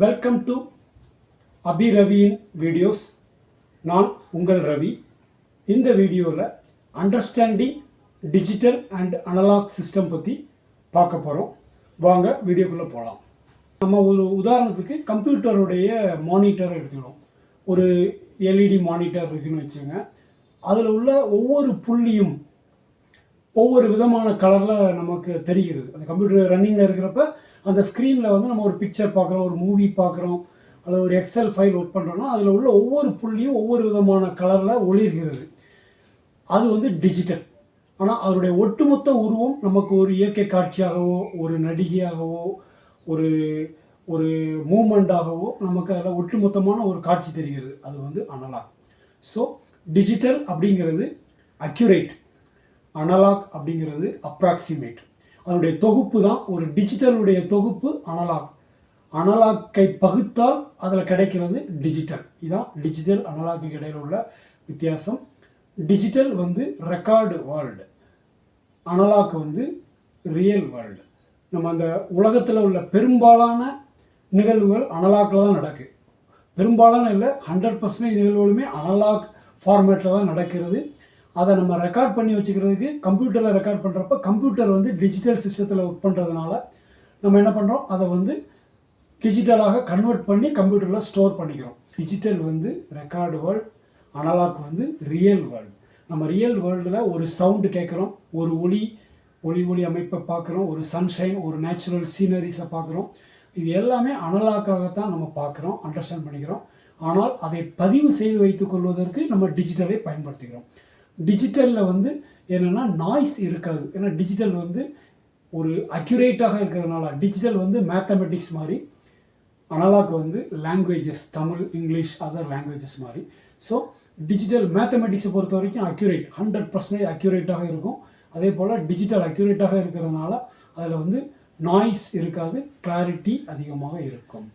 Welcome to Abi ரவியின் videos. நான் உங்கள் ரவி. இந்த வீடியோவில் understanding digital and analogue system பற்றி பார்க்க போகிறோம். வாங்க வீடியோக்குள்ளே போகலாம். நம்ம ஒரு உதாரணத்துக்கு கம்ப்யூட்டருடைய மானிட்டரை எடுத்துக்கணும். ஒரு எல்இடி மானிட்டர் இருக்குதுன்னு வச்சுங்க. அதில் உள்ள ஒவ்வொரு புள்ளியும் ஒவ்வொரு விதமான கலரில் நமக்கு தெரிகிறது. அந்த கம்ப்யூட்டர் ரன்னிங்கில் இருக்கிறப்ப அந்த ஸ்க்ரீனில் வந்து நம்ம ஒரு பிக்சர் பார்க்குறோம், ஒரு மூவி பார்க்குறோம், அல்லது ஒரு எக்ஸல் ஃபைல் ஒர்க் பண்ணுறோன்னா அதில் உள்ள ஒவ்வொரு புள்ளியும் ஒவ்வொரு விதமான கலரில் ஒளிர்கிறது. அது வந்து டிஜிட்டல். ஆனால் அதனுடைய ஒட்டுமொத்த உருவம் நமக்கு ஒரு இயற்கை காட்சியாகவோ, ஒரு நடிகையாகவோ, ஒரு ஒரு மூமெண்ட்டாகவோ நமக்கு அதில் ஒட்டுமொத்தமான ஒரு காட்சி தெரிகிறது. அது வந்து அனலாக். ஸோ டிஜிட்டல் அப்படிங்கிறது அக்யூரேட், அனலாக் அப்படிங்கிறது அப்ராக்சிமேட். அதனுடைய தொகுப்பு தான் ஒரு டிஜிட்டலுடைய தொகுப்பு அனலாக். அனலாக்கை பகுத்தால் அதில் கிடைக்கிறது டிஜிட்டல். இதுதான் டிஜிட்டல் அனலாக்கு இடையில் உள்ள வித்தியாசம். டிஜிட்டல் வந்து ரெக்கார்டு வேர்ல்டு, அனலாக் வந்து ரியல் வேர்ல்டு. நம்ம அந்த உலகத்தில் உள்ள பெரும்பாலான நிகழ்வுகள் அனலாக்கில் தான் நடக்குது. பெரும்பாலான இல்லை, 100% நிகழ்வுகளுமே அனலாக் ஃபார்மேட்டில் தான் நடக்கிறது. அதை நம்ம ரெக்கார்ட் பண்ணி வச்சுக்கிறதுக்கு கம்ப்யூட்டரில் ரெக்கார்ட் பண்ணுறப்ப கம்ப்யூட்டர் வந்து டிஜிட்டல் சிஸ்டத்தில் ஒர்க் பண்ணுறதுனால நம்ம என்ன பண்ணுறோம், அதை வந்து டிஜிட்டலாக கன்வெர்ட் பண்ணி கம்ப்யூட்டரில் ஸ்டோர் பண்ணிக்கிறோம். டிஜிட்டல் வந்து ரெக்கார்டு வேர்ல்டு, அனலாக் வந்து ரியல் வேர்ல்டு. நம்ம ரியல் வேர்ல்டில் ஒரு சவுண்டு கேட்குறோம், ஒரு ஒளி அமைப்பை பார்க்குறோம், ஒரு சன்ஷைன், ஒரு நேச்சுரல் சீனரிஸை பார்க்குறோம். இது எல்லாமே அனலாக்காகத்தான் நம்ம பார்க்குறோம், அண்டர்ஸ்டாண்ட் பண்ணிக்கிறோம். ஆனால் அதை பதிவு செய்து வைத்துக் கொள்வதற்கு நம்ம டிஜிட்டலை பயன்படுத்திக்கிறோம். டிஜிட்டலில் வந்து என்னென்னா நாய்ஸ் இருக்காது. ஏன்னா டிஜிட்டல் வந்து ஒரு அக்யூரேட்டாக இருக்கிறதுனால. டிஜிட்டல் வந்து மேத்தமெட்டிக்ஸ் மாதிரி, அனலாக் வந்து languages, Tamil, English, other languages மாதிரி. ஸோ டிஜிட்டல் மேத்தமெட்டிக்ஸை பொறுத்த வரைக்கும் அக்யூரேட், 100% அக்யூரேட்டாக இருக்கும். அதே போல் டிஜிட்டல் அக்யூரேட்டாக இருக்கிறதுனால அதில் வந்து நாய்ஸ் இருக்காது, கிளாரிட்டி அதிகமாக இருக்கும்.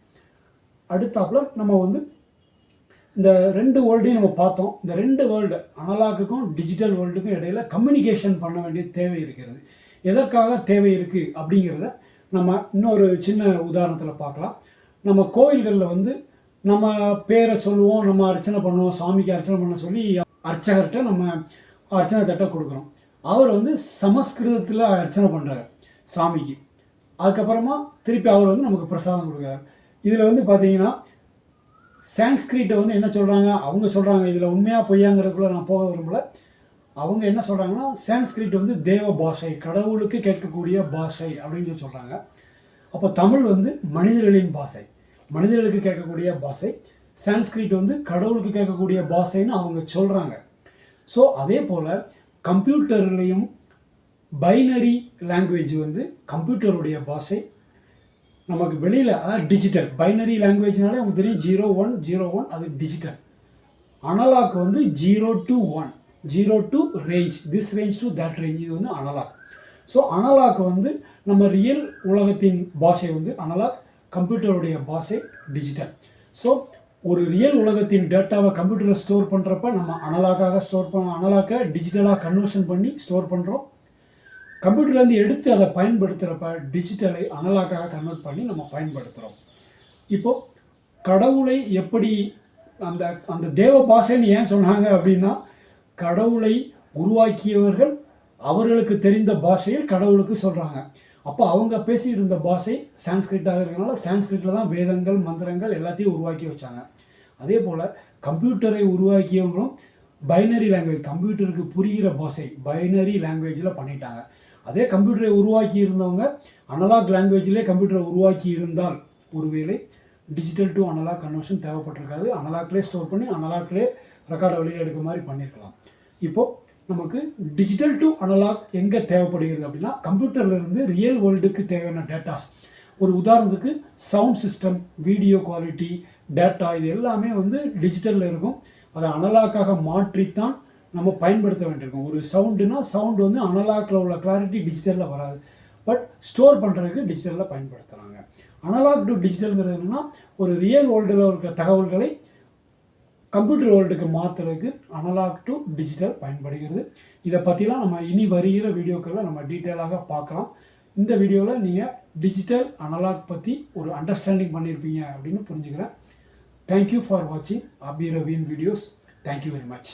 அடுத்தாப்புல நம்ம வந்து இந்த ரெண்டு வேர்ல்டையும் நம்ம பார்த்தோம். இந்த ரெண்டு வேர்ல்டு, அனலாக்குக்கும் டிஜிட்டல் வேர்ல்டுக்கும் இடையில் கம்யூனிகேஷன் பண்ண வேண்டிய தேவை இருக்கிறது. எதற்காக தேவை இருக்குது அப்படிங்கிறத நம்ம இன்னொரு சின்ன உதாரணத்தில் பார்க்கலாம். நம்ம கோயில்களில் வந்து நம்ம பேரை சொல்லுவோம், நம்ம அர்ச்சனை பண்ணுவோம், சாமிக்கு அர்ச்சனை பண்ண சொல்லி அர்ச்சகர்கிட்ட நம்ம அர்ச்சனை தட்டை கொடுக்குறோம். அவர் வந்து சமஸ்கிருதத்தில் அர்ச்சனை பண்ணுறாரு சாமிக்கு. அதுக்கப்புறமா திருப்பி அவர் வந்து நமக்கு பிரசாதம் கொடுக்குறாரு. இதில் வந்து பார்த்தீங்கன்னா சான்ஸ்கிரிட்டை வந்து என்ன சொல்கிறாங்க, அவங்க சொல்கிறாங்க, இதில் உண்மையாக பொய்யாங்கிறதுக்குள்ளே நான் போக விரும்பலை. அவங்க என்ன சொல்கிறாங்கன்னா, சான்ஸ்கிரிட் வந்து தேவ பாஷை, கடவுளுக்கு கேட்கக்கூடிய பாஷை அப்படின்னு சொல்லி சொல்கிறாங்க. அப்போ தமிழ் வந்து மனிதர்களின் பாஷை, மனிதர்களுக்கு கேட்கக்கூடிய பாஷை. சான்ஸ்கிரிட் வந்து கடவுளுக்கு கேட்கக்கூடிய பாஷைன்னு அவங்க சொல்கிறாங்க. ஸோ அதே போல் கம்ப்யூட்டர்லேயும் பைனரி லாங்குவேஜ் வந்து கம்ப்யூட்டருடைய பாஷை. நமக்கு வெளியில் டிஜிட்டல் பைனரி லாங்குவேஜ்னாலே உங்களுக்கு தெரியும், 0 1 அது டிஜிட்டல். அனலாக் வந்து 0 to 1, 0 to range, this range to that range, இது வந்து அனலாக். ஸோ அனலாக் வந்து நம்ம ரியல் உலகத்தின் பாஷை வந்து அனலாக், கம்ப்யூட்டருடைய பாஷை டிஜிட்டல். ஸோ ஒரு ரியல் உலகத்தின் டேட்டாவை கம்ப்யூட்டரில் ஸ்டோர் பண்ணுறப்ப நம்ம அனலாக்கை டிஜிட்டலாக கன்வர்ஷன் பண்ணி ஸ்டோர் பண்ணுறோம். கம்ப்யூட்டர்லேருந்து எடுத்து அதை பயன்படுத்துகிறப்ப டிஜிட்டலை அனலாக்காக கன்வெர்ட் பண்ணி நம்ம பயன்படுத்துகிறோம். இப்போது கடவுளை எப்படி அந்த அந்த தேவ பாஷைன்னு ஏன் சொன்னாங்க அப்படின்னா, கடவுளை உருவாக்கியவர்கள் அவர்களுக்கு தெரிந்த பாஷையில் கடவுளுக்கு சொல்கிறாங்க. அப்போ அவங்க பேசிகிட்டு இருந்த பாஷை சான்ஸ்கிரிட்டாக இருக்கிறதுனால சான்ஸ்கிரிட்டில் தான் வேதங்கள், மந்திரங்கள் எல்லாத்தையும் உருவாக்கி வச்சாங்க. அதே போல் கம்ப்யூட்டரை உருவாக்கியவங்களும் பைனரி லாங்குவேஜ், கம்ப்யூட்டருக்கு புரிகிற பாஷை பைனரி லாங்குவேஜில் பண்ணிட்டாங்க. அதே கம்ப்யூட்டரை உருவாக்கி இருந்தவங்க அனலாக் லாங்குவேஜிலே கம்ப்யூட்டரை உருவாக்கி இருந்தால் ஒருவேளை டிஜிட்டல் டு அனலாக் கன்வர்ஷன் தேவைப்பட்டிருக்காது. அனலாக்லேயே ஸ்டோர் பண்ணி அனலாக்லேயே ரெக்கார்டை வெளியில் எடுக்க மாதிரி பண்ணியிருக்கலாம். இப்போது நமக்கு டிஜிட்டல் டு அனலாக் எங்கே தேவைப்படுகிறது அப்படின்னா, கம்ப்யூட்டர்லேருந்து ரியல் வேர்ல்டுக்கு தேவையான டேட்டாஸ். ஒரு உதாரணத்துக்கு sound system, video quality, data, இது எல்லாமே வந்து டிஜிட்டலில் இருக்கும். அதை அனலாக்காக மாற்றித்தான் நம்ம பயன்படுத்த வேண்டியிருக்கோம். ஒரு சவுண்டுனா சவுண்டு வந்து அனலாக்கில் உள்ள கிளாரிட்டி டிஜிட்டலில் வராது, பட் ஸ்டோர் பண்ணுறதுக்கு டிஜிட்டலில் பயன்படுத்துகிறாங்க. அனலாக் டு டிஜிட்டல்ங்கிறது என்னென்னா, ஒரு ரியல் வேர்ல்டில் இருக்கிற தகவல்களை கம்ப்யூட்டர் வேர்ல்டுக்கு மாற்றுறதுக்கு அனலாக் டு டிஜிட்டல் பயன்படுகிறது. இதை பற்றிலாம் நம்ம இனி வருகிற வீடியோக்களில் நம்ம டீட்டெயிலாக பார்க்கலாம். இந்த வீடியோவில் நீங்கள் டிஜிட்டல் அனலாக் பற்றி ஒரு அண்டர்ஸ்டாண்டிங் பண்ணியிருப்பீங்க அப்படின்னு புரிஞ்சுக்கிறேன். தேங்க்யூ ஃபார் வாட்சிங் அபி ரவின் வீடியோஸ். Thank you very much.